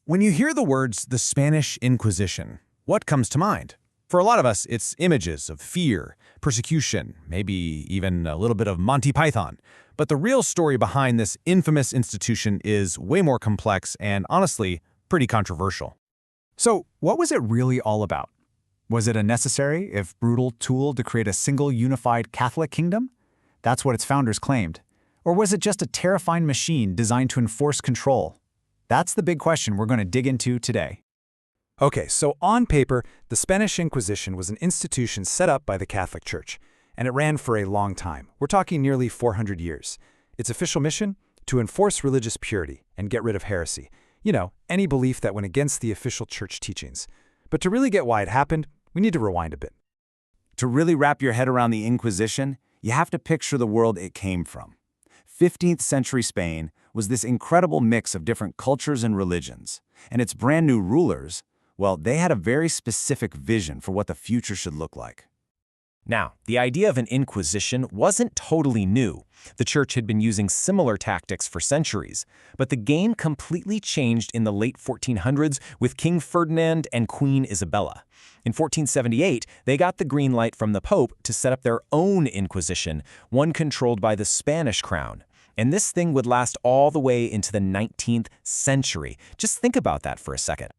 When you hear the words the Spanish Inquisition, what comes to mind? For a lot of us, it's images of fear, persecution, maybe even a little bit of Monty Python. But the real story behind this infamous institution is way more complex and, honestly, pretty controversial. So, what was it really all about? Was it a necessary, if brutal, tool to create a single unified Catholic kingdom? That's what its founders claimed. Or was it just a terrifying machine designed to enforce control? That's the big question we're going to dig into today. Okay, so on paper, the Spanish Inquisition was an institution set up by the Catholic Church, and it ran for a long time. We're talking nearly 400 years. Its official mission? To enforce religious purity and get rid of heresy. You know, any belief that went against the official church teachings. But to really get why it happened, we need to rewind a bit. To really wrap your head around the Inquisition, you have to picture the world it came from. 15th century Spain was this incredible mix of different cultures and religions. And its brand new rulers, well, they had a very specific vision for what the future should look like. Now, the idea of an inquisition wasn't totally new. The church had been using similar tactics for centuries, but the game completely changed in the late 1400s with King Ferdinand and Queen Isabella. In 1478, they got the green light from the Pope to set up their own inquisition, one controlled by the Spanish crown. And this thing would last all the way into the 19th century. Just think about that for a second.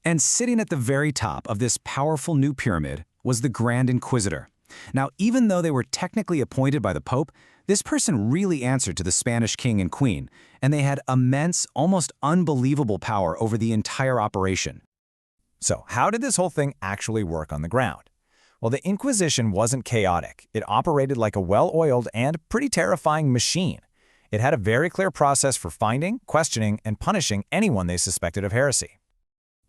And sitting at the very top of this powerful new pyramid was the Grand Inquisitor. Now, even though they were technically appointed by the Pope, this person really answered to the Spanish king and queen, and they had immense, almost unbelievable power over the entire operation. So, how did this whole thing actually work on the ground? Well, the Inquisition wasn't chaotic. It operated like a well-oiled and pretty terrifying machine. It had a very clear process for finding, questioning, and punishing anyone they suspected of heresy.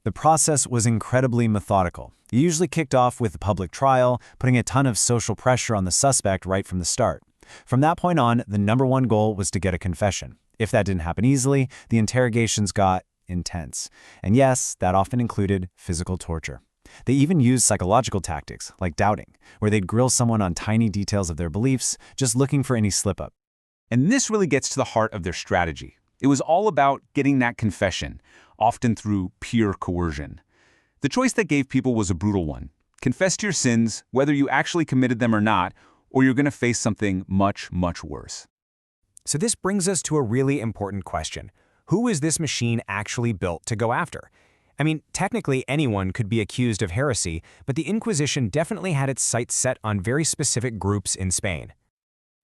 The process was incredibly methodical. It usually kicked off with a public trial, putting a ton of social pressure on the suspect right from the start. From that point on, the #1 goal was to get a confession. If that didn't happen easily, the interrogations got intense. And yes, that often included physical torture. They even used psychological tactics, like doubting, where they'd grill someone on tiny details of their beliefs, just looking for any slip-up. And this really gets to the heart of their strategy. It was all about getting that confession, often through pure coercion. The choice that gave people was a brutal one. Confess to your sins, whether you actually committed them or not, or you're going to face something much, much worse. So this brings us to a really important question. Who is this machine actually built to go after? I mean, technically anyone could be accused of heresy, but the Inquisition definitely had its sights set on very specific groups in Spain.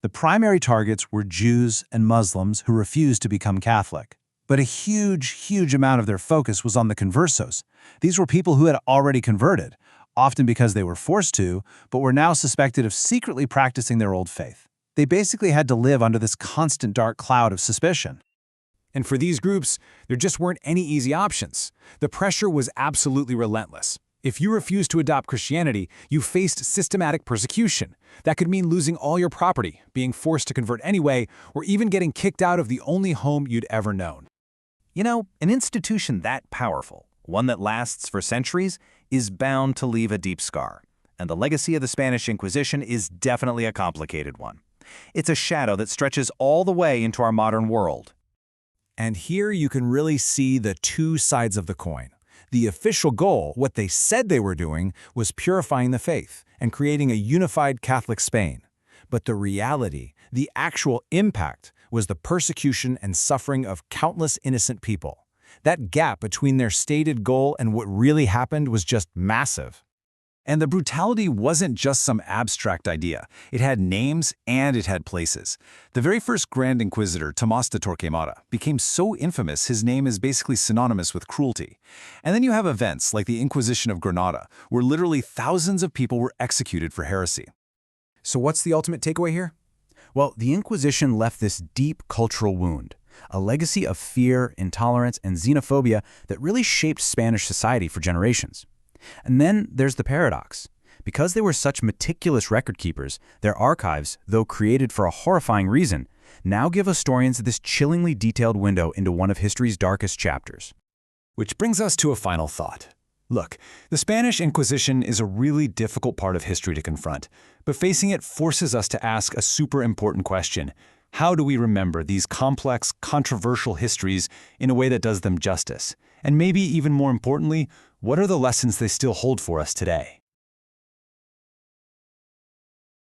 The primary targets were Jews and Muslims who refused to become Catholic. But a huge amount of their focus was on the conversos. These were people who had already converted, often because they were forced to, but were now suspected of secretly practicing their old faith. They basically had to live under this constant dark cloud of suspicion. And for these groups, there just weren't any easy options. The pressure was absolutely relentless. If you refused to adopt Christianity, you faced systematic persecution. That could mean losing all your property, being forced to convert anyway, or even getting kicked out of the only home you'd ever known. You know, an institution that powerful, one that lasts for centuries, is bound to leave a deep scar. And the legacy of the Spanish Inquisition is definitely a complicated one. It's a shadow that stretches all the way into our modern world. And here you can really see the two sides of the coin. The official goal, what they said they were doing, was purifying the faith and creating a unified Catholic Spain. But the reality, the actual impact, was the persecution and suffering of countless innocent people. That gap between their stated goal and what really happened was just massive. And the brutality wasn't just some abstract idea. It had names and it had places. The very first Grand Inquisitor, Tomás de Torquemada, became so infamous his name is basically synonymous with cruelty. And then you have events like the Inquisition of Granada, where literally thousands of people were executed for heresy. So what's the ultimate takeaway here? Well, the Inquisition left this deep cultural wound, a legacy of fear, intolerance, and xenophobia that really shaped Spanish society for generations. And then there's the paradox. Because they were such meticulous record keepers, their archives, though created for a horrifying reason, now give historians this chillingly detailed window into one of history's darkest chapters. Which brings us to a final thought. Look, the Spanish Inquisition is a really difficult part of history to confront, but facing it forces us to ask a super important question. How do we remember these complex, controversial histories in a way that does them justice? And maybe even more importantly, what are the lessons they still hold for us today?